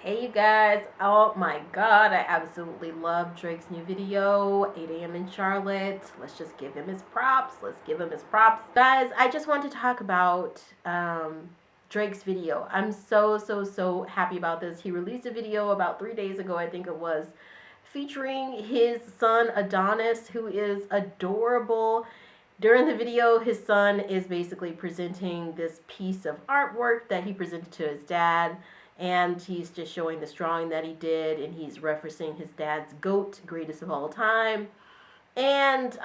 Hey you guys, oh my god, I absolutely love Drake's new video, 8 a.m. in Charlotte. Let's just give him his props. Let's give him his props. Guys, I just want to talk about Drake's video. I'm so happy about this. He released a video about 3 days ago, I think it was, featuring his son Adonis, who is adorable. During the video, his son is basically presenting this piece of artwork that he presented to his dad, and he's just showing this drawing that he did, and he's referencing his dad's GOAT, greatest of all time. And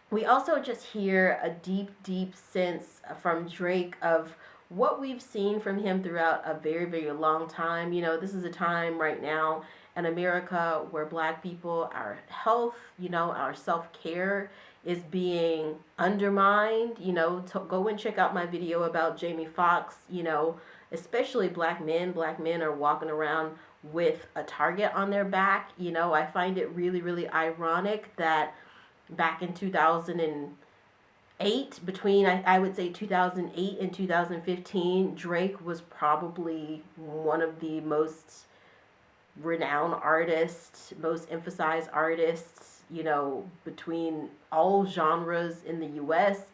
we also just hear a deep sense from Drake of what we've seen from him throughout a very long time. You know, this is a time right now in America where Black people, our health, our self-care is being undermined. Go and check out my video about Jamie Foxx. Especially Black men are walking around with a target on their back. I find it really ironic that back in 2008, between I would say 2008 and 2015, Drake was probably one of the most renowned artists, most emphasized artists, between all genres in the US.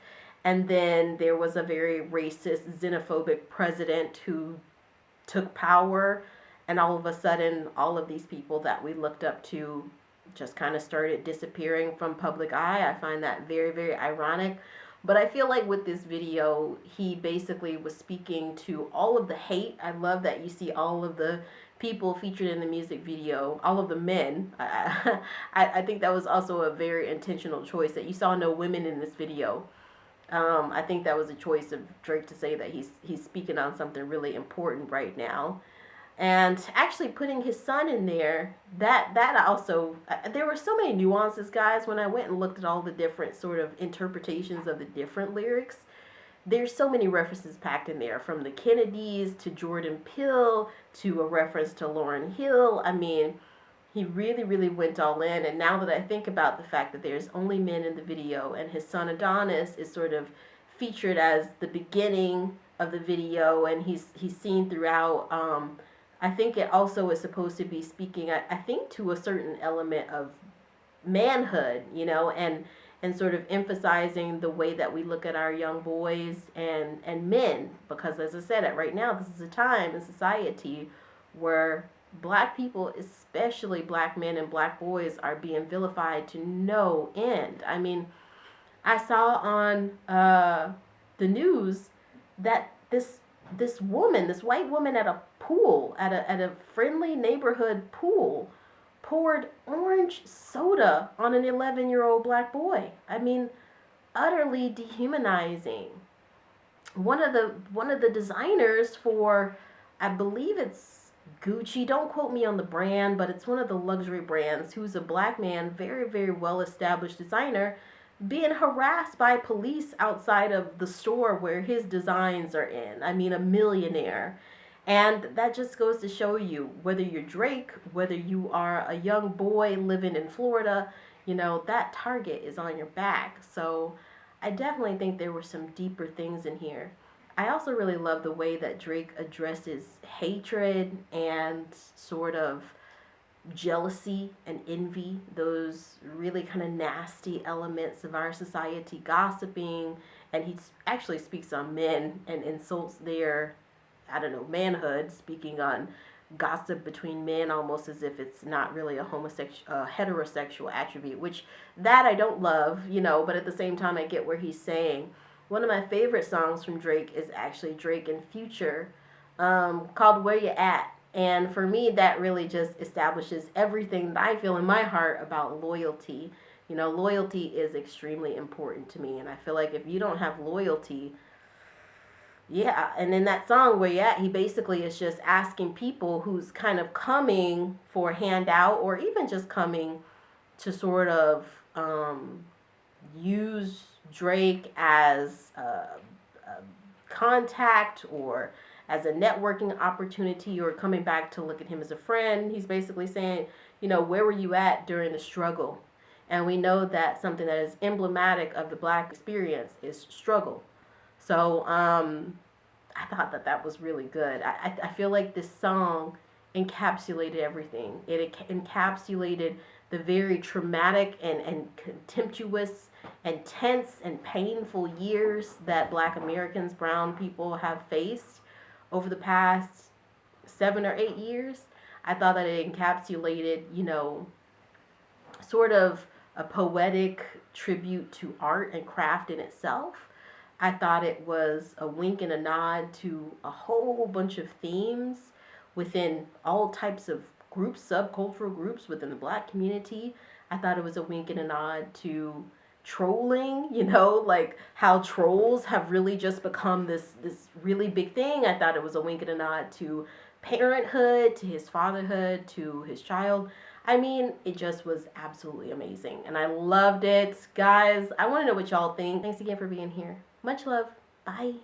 And then there was a very racist, xenophobic president who took power, and all of a sudden, all of these people that we looked up to just kind of started disappearing from public eye. I find that very ironic. But I feel like with this video, he basically was speaking to all of the hate. I love that you see all of the people featured in the music video, all of the men. I think that was also a very intentional choice, that you saw no women in this video. I think that was a choice of Drake to say that he's speaking on something really important right now. And actually putting his son in there, that also, there were so many nuances, guys. When I went and looked at all the different sort of interpretations of the different lyrics, there's so many references packed in there, from the Kennedys to Jordan Peele to a reference to Lauryn Hill. I mean, he really went all in. And now that I think about the fact that there's only men in the video, and his son Adonis is sort of featured as the beginning of the video, and he's seen throughout, I think it also is supposed to be speaking, I think, to a certain element of manhood, and sort of emphasizing the way that we look at our young boys and men. Because as I said, right now, this is a time in society where Black people, especially Black men and Black boys, are being vilified to no end. I mean, I saw on the news that this white woman at a pool, at a friendly neighborhood pool, poured orange soda on an 11-year-old Black boy. I mean, utterly dehumanizing. One of the designers for, I believe it's Gucci, don't quote me on the brand, but it's one of the luxury brands, who's a Black man, very well established designer, being harassed by police outside of the store where his designs are in. I mean, a millionaire. And that just goes to show you, whether you're Drake, whether you are a young boy living in Florida, that target is on your back. So I definitely think there were some deeper things in here. I also really love the way that Drake addresses hatred and sort of jealousy and envy, those really kind of nasty elements of our society, gossiping, and he actually speaks on men and insults their, manhood, speaking on gossip between men almost as if it's not really a heterosexual attribute, which that I don't love, but at the same time I get where he's saying. One of my favorite songs from Drake is actually Drake and Future, called Where You At. And for me, that really just establishes everything that I feel in my heart about loyalty. Loyalty is extremely important to me. And I feel like if you don't have loyalty, yeah. And in that song, Where You At, he basically is just asking people who's kind of coming for a handout, or even just coming to sort of use Drake as a contact, or as a networking opportunity, or coming back to look at him as a friend. He's basically saying, where were you at during the struggle? And we know that something that is emblematic of the Black experience is struggle. So I thought that that was really good. I feel like this song encapsulated everything. It encapsulated the very traumatic and contemptuous and tense and painful years that Black Americans, brown people have faced over the past 7 or 8 years. I thought that it encapsulated, sort of a poetic tribute to art and craft in itself. I thought it was a wink and a nod to a whole bunch of themes within all types of groups, subcultural groups within the Black community. I thought it was a wink and a nod to trolling, like how trolls have really just become this really big thing. I thought it was a wink and a nod to parenthood, to his fatherhood, to his child. I mean, it just was absolutely amazing. And I loved it. Guys, I want to know what y'all think. Thanks again for being here. Much love. Bye.